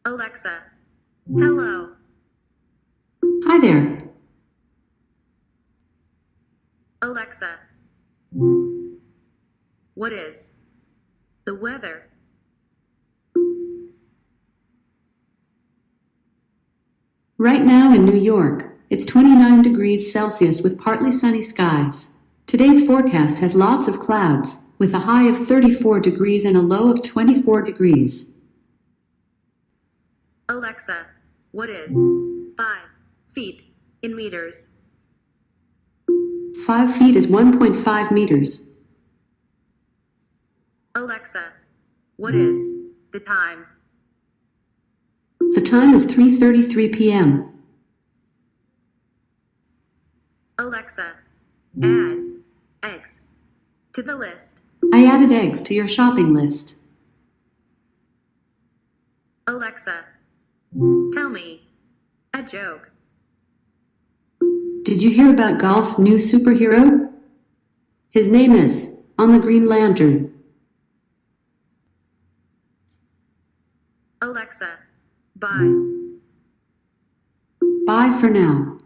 Alexa. Hello. Hi there. Alexa. What is the weather? Right now in New York, it's 29 degrees Celsius with partly sunny skies. Today's forecast has lots of clouds, with a high of 34 degrees and a low of 24 degrees. Alexa. What is 5 feet in meters? 5 feet is 1.5 meters. Alexa. What is the time? The time is 3:33 p.m. Alexa. Add eggs to the list. I added eggs to your shopping list. Alexa. Tell me a joke. Did you hear about golf's new superhero? His name is on the Green Lantern. Alexa. Bye. Bye for now.